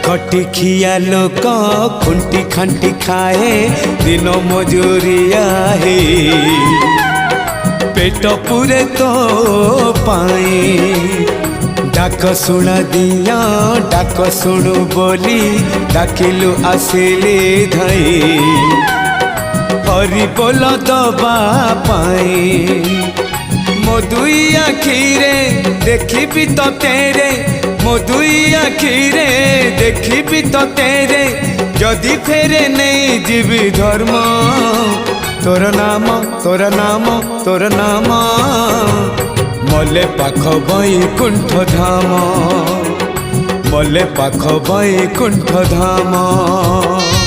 खटी खिया लोक खुंटी खांटी खाए दिन मजूरिया है पेट पूरे तो पाए डाक शुणा दिया डाक शुणु बोली डाकिलु आसिले धाई हरि बोल दबा पाए मो दुई आखिरे देखी तो तेरे मो दुई आखिरे देखी तो तेरे जदि फेरे नहीं जीवी धर्म तोर नाम तोर नाम तोर नाम मले पाख बैकुंठ धाम मले पाख बैकुंठ धाम।